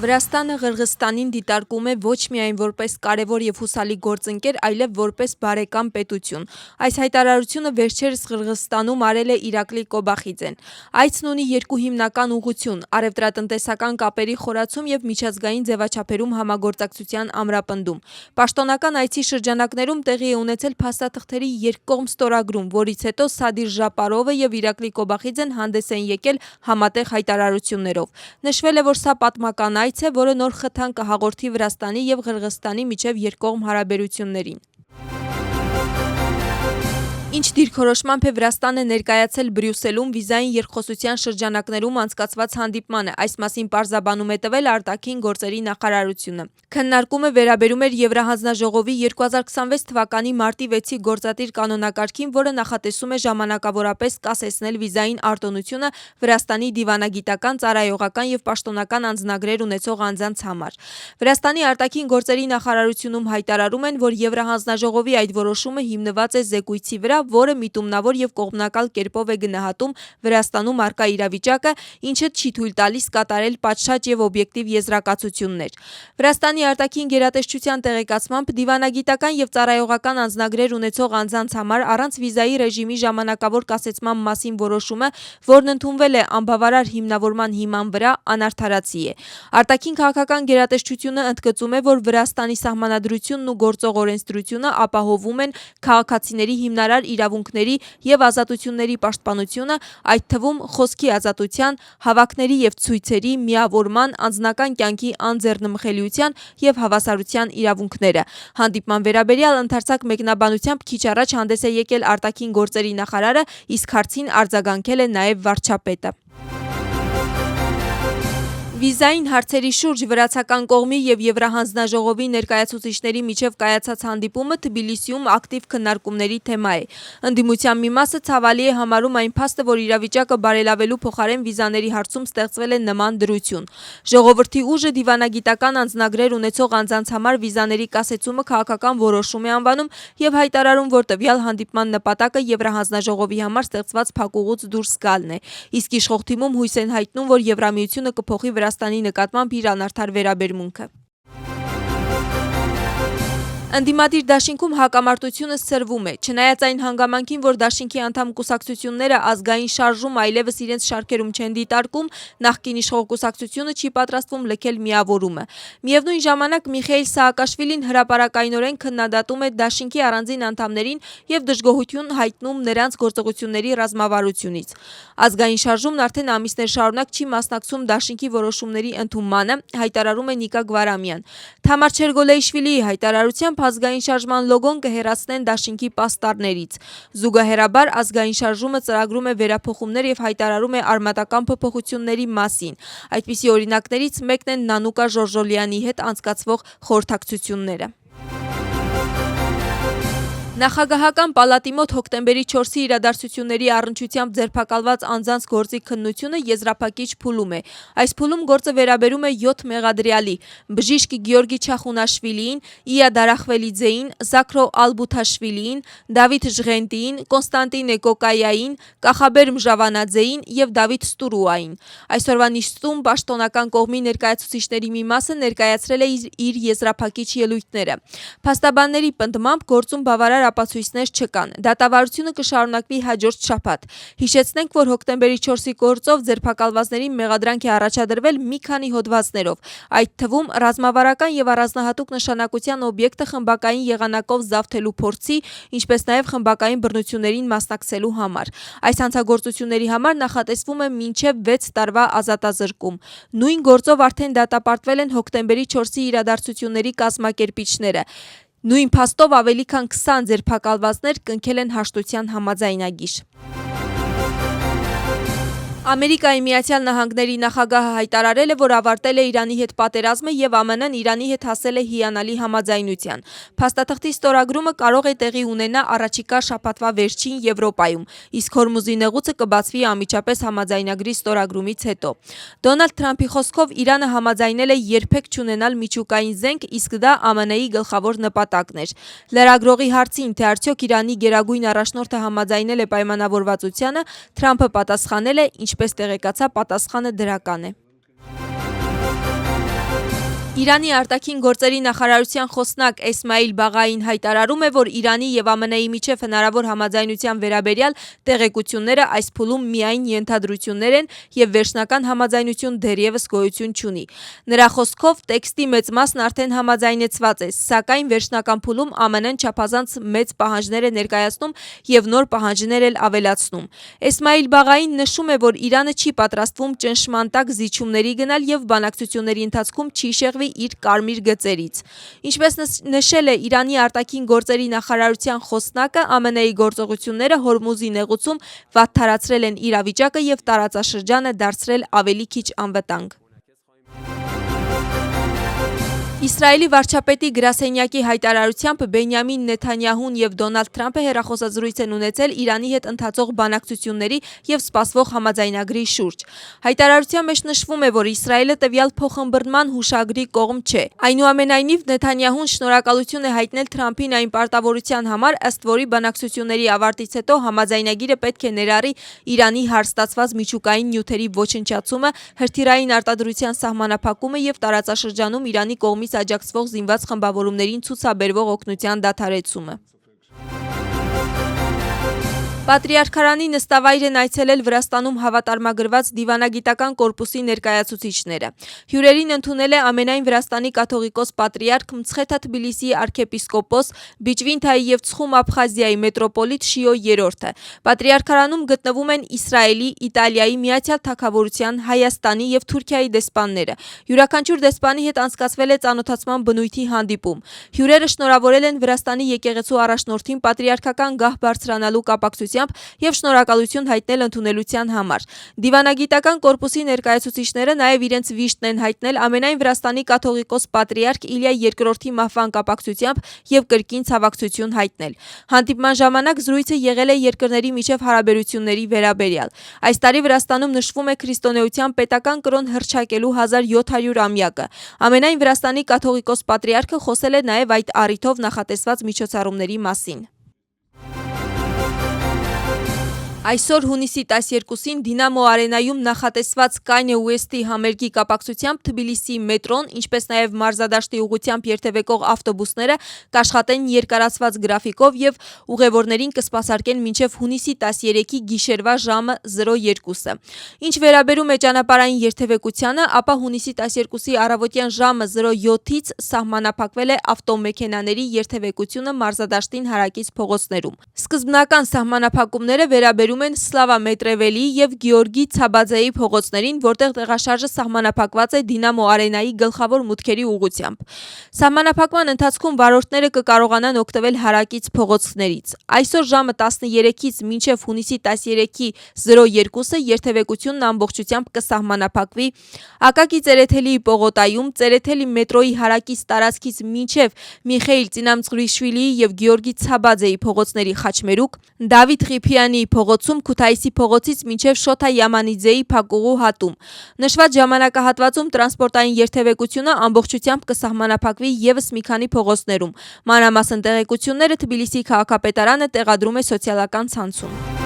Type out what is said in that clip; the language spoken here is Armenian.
Վրաստանը Ղրղստանին դիտարկում է ոչ միայն որպես կարևոր և հուսալի գործընկեր, այլև որպես բարեկամ պետություն։ Այս հայտարարությունը վերջերս Ղրղստանում արել է Իրակլի Կոբախիձեն։ Այցն ունի երկու հիմնական ուղղություն՝ առևտրատնտեսական կապերի խորացում և միջազգային ձևաչափերում համագործակցության ամրապնդում։ Պաշտոնական այցի շրջանակներում տեղի է ունեցել փաստաթղթերի երկկողմ ստորագրում, որից հետո Սադիր Ժապարովը և Իրակլի Կոբախիձեն հանդես են եկել համատեղ հայտարարություններով։ Նշվել է, որ սա պատմական այց է, որը նոր խթան կհաղորդի Վրաստանի և Ղրղստանի միջև երկկողմ հարաբերություններին։ Ինչ դիրքորոշմամբ է Վրաստանը ներկայացել Բրյուսելում վիզային երկխոսության շրջանակներում անցկացված հանդիպմանը, այս մասին պարզաբանում է տվել արտաքին գործերի նախարարությունը։ Քննարկումը վերաբերում էր Եվրահանձնաժողովի 2026 թվականի մարտի 6-ի գործադիր կանոնակարգին, որը նախատեսում է ժամանակավորապես կասեցնել վիզային արտոնությունը Վրաստանի դիվանագիտական, ծառայողական և պաշտոնական անձնագրեր ունեցող անձանց համար։ Վրաստանի արտաքին գործերի նախարարությունում հայտարարում են, որ Եվրահանձնաժողովի այդ որոշումը հիմնված է զեկույցի վրա, որը միտումնավոր և կողմնակալ կերպով է գնահատում Վրաստանում առկա իրավիճակը, ինչը չի թույլ տալիս կատարել պատշաճ և օբյեկտիվ եզրակացություններ։ Վրաստանի արտաքին գերատեսչության տեղեկացմամբ, դիվանագիտական և ծառայողական անձնագրեր ունեցող անձանց համար առանց վիզայի ռեժիմի ժամանակավոր կասեցման մասին որոշումը, որն ընդունվել է անբավարար հիմնավորման հիման վրա, անարդարացի է։ Արտաքին քաղաքական գերատեսչությունը ընդգծում է, որ Վրաստանի սահմանադրությունն ու գործող օրենսդրությունը ապահովում են քաղաքացիների հիմնարար իրավունքների և ազատությունների պաշտպանությունը, այդ թվում խոսքի ազատության, հավաքների և ցույցերի, միավորման, անձնական կյանքի անձեռնմխելիության և հավասարության իրավունքները։ Հանդիպման վերաբերյալ ընդարձակ մեկնաբանությամբ քիչ առաջ հանդես է եկել արտաքին գործերի նախարարը, իսկ հարցին արձագանքել է նաև վարչապետը։ Վիզային հարցերի շուրջ վրացական կողմի և Եվրահանձնաժողովի ներկայացուցիչների միջև կայացած հանդիպումը Թբիլիսիում ակտիվ քննարկումների թեմա է։ Ընդդիմության մի մասը ցավալի է համարում այն փաստը, որ իրավիճակը բարելավելու փոխարեն վիզաների հարցում ստեղծվել է նման դրություն։ Ժողովրդի ուժը դիվանագիտական անձնագրեր ունեցող անձանց համար վիզաների կասեցումը քաղաքական որոշում է անվանում և հայտարարում, որ տվյալ հանդիպման նպատակը Եվրահանձնաժողովի համար ստեղծված փակուղուց դուրս գալն է։ Իսկ իշխող թիմում հույս են հայտնում, որ Եվրամիությունը կփոխի Վրաստանի նկատմամբ իր անարդար վերաբերմունքը։ Ընդդիմադիր դաշինքում հակամարտությունը սրվում է։ Չնայած այն հանգամանքին, որ դաշինքի անդամ կուսակցությունները ազգային շարժում այլևս իրենց շարքերում չեն դիտարկում, նախկին իշխող կուսակցությունը չի պատրաստվում լքել միավորումը։ Միևնույն ժամանակ Միխեիլ Սաակաշվիլին հրապարակայնորեն քննադատում է դաշինքի առանձին անդամներին և դժգոհություն հայտնում նրանց գործողությունների ռազմավարությունից։ Ազգային շարժումն արդեն ամիսներ շարունակ չի մասնակցում դաշինքի որոշումների ընդունմանը, հայտարարում է Նիկա Գվարամյան։ Թամար Չերգոլեյշվիլիի հայտարարությամբ ազգային շարժման լոգոն կհեռացնեն դաշինքի պաստառներից։ Զուգահեռաբար ազգային շարժումը ծրագրում է վերափոխումներ և հայտարարում է արմատական փոփոխությունների մասին։ Այդպիսի օրինակներից մեկն են Նանուկա Ժորժոլյանի հետ անցկացվող խորհրդակցությունները։ Նախագահական պալատի մոտ հոկտեմբերի 4-ի իրադարձությունների առնչությամբ ձերբակալված անձանց գործի քննությունը եզրափակիչ փուլում է։ Այս փուլում գործը վերաբերում է 7 մեղադրյալի՝ բժիշկ Գյորգի Չախունաշվիլիին, Իա Դարախվելիձեին, Զաքրո Ալբութաշվիլիին, Դավիթ Ժղենտիին, Կոնստանտինե Կոկայային, Կախաբեր Մժավանաձեին և Դավիթ Ստուրուային։ Այսօրվա նիստում պաշտոնական կողմի ներկայացուցիչների մի մասը ներկայացրել է իր եզրափակիչ ելույթները։ Փաստաբանների պնդմամբ գործում բավարար ապացույցներ չկան։ Դատավարությունը կշարունակվի հաջորդ շաբաթ։ Հիշեցնենք, որ հոկտեմբերի 4-ի գործով ձերբակալվածներին մեղադրանք է առաջադրվել մի քանի հոդվածներով, այդ թվում ռազմավարական և առանձնահատուկ նշանակության օբյեկտը խմբակային եղանակով զավթելու փորձի, ինչպես նաև խմբակային բռնություններին մասնակցելու համար։ Այս հանցագործությունների համար նախատեսվում է մինչև 6 տարվա ազատազրկում։ Նույն գործով արդեն դատապարտվել են հոկտեմբերի 4-ի իրադարձությունների կազմակերպիչները։ Նույն փաստով ավելի քան 20 ձերբակալվածներ կնքել են հաշտության համաձայնագիր։ Ամերիկայի Միացյալ Նահանգների նախագահը հայտարարել է, որ ավարտել է Իրանի հետ պատերազմը և ԱՄՆ-ն Իրանի հետ հասել է հիանալի համաձայնության։ Փաստաթղթի ստորագրումը կարող է տեղի ունենա առաջիկա շաբաթվա վերջին Եվրոպայում, իսկ Հորմուզի նեղուցը կբացվի անմիջապես համաձայնագրի ստորագրումից հետո։ Դոնալդ Թրամփի խոսքով Իրանը համաձայնել է երբեք չունենալ միջուկային զենք, իսկ դա ԱՄՆ-ի գլխավոր նպատակն էր։ Լրագրողի հարցին, թե արդյոք Իրանի գերագույն առաջնորդը համաձայնել է պայմանավորվածությանը, Թրամփը պատասխանել է. «Ինչպես տեղեկացա, պատասխանը դրական է»։ Իրանի արտաքին գործերի նախարարության խոսնակ Էսմայիլ Բաղային հայտարարում է, որ Իրանի եւ ԱՄՆ-ի միջև հնարավոր համաձայնության վերաբերյալ տեղեկությունները այս փուլում միայն ենթադրություններ են եւ վերջնական համաձայնություն դեռևս գոյություն չունի։ Նրա խոսքով տեքստի մեծ մասն արդեն համաձայնեցված է, սակայն վերջնական փուլում ԱՄՆ-ն չափազանց մեծ պահանջներ է ներկայացնում եւ նոր պահանջներ էլ ավելացնում։ Էսմայիլ Բաղային նշում է, որ Իրանը չի պատրաստվում ճնշման տակ զիջումների գնալ եւ բանակցությունների ընթացքում չի շեղվի իր կարմիր գծերից։ Ինչպես նշել է Իրանի արտաքին գործերի նախարարության խոսնակը, ԱՄՆ-ի գործողությունները Հորմուզի նեղուցում վատթարացրել են իրավիճակը եւ տարածաշրջանը դարձրել ավելի քիչ անվտանգ։ Իսրայելի վարչապետի գրասենյակի հայտարարությամբ Բենյամին Նեթանյահուն եւ Դոնալդ Թրամփը հեռախոսազրույց են ունեցել Իրանի հետ ընթացող բանակցությունների եւ սպասվող համաձայնագրի շուրջ։ Հայտարարության մեջ նշվում է, որ Իսրայելը տվյալ փոխըմբռնման հուշագրի կողմ չէ։ Այնուամենայնիվ Նեթանյահուն շնորհակալություն է հայտնել Թրամփին այն պարտավորության համար, ըստ որի բանակցությունների ավարտից հետո համաձայնագիրը պետք է ներառի Իրանի հարստացված միջուկային նյութերի ոչնչացումը, հրթիռային արտադրության սահմանափակումը եւ տարածաշրջանում Իրանի կողմից աջակցվող զինված խմբավորումներին ցուցաբերվող օգնության դադարեցումը։ Պատրիարքարանի նստավայր են այցելել Վրաստանում հավատարմագրված դիվանագիտական կորպուսի ներկայացուցիչները։ Հյուրերին ընդունել է ամենայն Վրաստանի կաթողիկոս պատրիարք Մցխեթա Թբիլիսիի արքեպիսկոպոս, Բիջվինթայի եւ Ցխում Աբխազիայի մետրոպոլիտ Շիո III-ը։ Պատրիարքարանում գտնվում են Իսրայելի, Իտալիայի, Միացյալ Թագավորության, Հայաստանի եւ Թուրքիայի դեսպանները։ Յուրաքանչյուր դեսպանի հետ անցկացվել է ծանոթացման բնույթի հանդիպում։ Հյուրերը շնորհավորել են Վրաստանի եկեղեցու առաջնորդին պատրիարքական գահ բարձրանալու կապակցությամբ եւ շնորհակալություն հայտնել ընդունելության համար։ Դիվանագիտական կորպուսի ներկայացուցիչները նաեւ իրենց վիշտն են հայտնել ամենայն Վրաստանի կաթողիկոս պատրիարք Իլիա II-ի մահվան կապակցությամբ եւ կրկին ցավակցություն հայտնել։ Հանդիպման ժամանակ զրույցը եղել է երկրների միջև հարաբերությունների վերաբերյալ։ Այս տարի Վրաստանում նշվում է քրիստոնեության պետական կրոն հռչակելու 1700-ամյակը։ Ամենայն Վրաստանի կաթողիկոս պատրիարքը խոսել է նաեւ այդ առիթով նախատեսված միջոցառումների մասին։ Այսօր հունիսի 12-ին Դինամո արենայում նախատեսված Կանյե Ուեսթի համերգի կապակցությամբ Թբիլիսիի մետրոն, ինչպես նաև մարզադաշտի ուղղությամբ երթևեկող ավտոբուսները կաշխատեն երկարացված գրաֆիկով եւ ուղևորներին կսպասարկեն մինչև հունիսի 13-ի գիշերվա ժամը 02-ը։ Ինչ վերաբերում է ճանապարհային երթևեկությանը, ապա հունիսի 12-ի առավոտյան ժամը 07-ից սահմանափակվել է ավտոմեքենաների երթևեկությունը մարզադաշտին հարակից փողոցներում։ Սկզբնական սահմանափակումները վերաբերում են Սլավա Մետրևելի եւ Գեորգի Ցաբաձեի փողոցներին, որտեղ տեղաշարժը սահմանափակված է Դինամո արենայի գլխավոր մուտքերի ուղղությամբ։ Սահմանափակման ընթացքում վարորդները կկարողանան օգտվել հարակից փողոցներից։ Այսօր ժամը 13-ից մինչև հունիսի 13-ի 02-ը երթևեկությունն ամբողջությամբ կսահմանափակվի Ակակի Ծերեթելիի պողոտայում, Ծերեթելի մետրոյի հարակից տարածքից մինչև Միխեիլ Ծինամցղրիշվիլիի եւ Գեորգի Ցաբաձեի փողոցների խաչմերուկ, Դավիթ Ղիփյանի փողոցում, Քութայիսի փողոցից մինչև Շոթա Յամանիձեի փակուղու հատում։ Նշված ժամանակահատվածում տրանսպորտային երթևեկությունը ամբողջությամբ կսահմանափակվի եւս մի քանի փողոցներում։ Մանրամասն տեղեկությունները Թբիլիսի քաղաքապետարանը տեղադրում է սոցիալական ցանցում։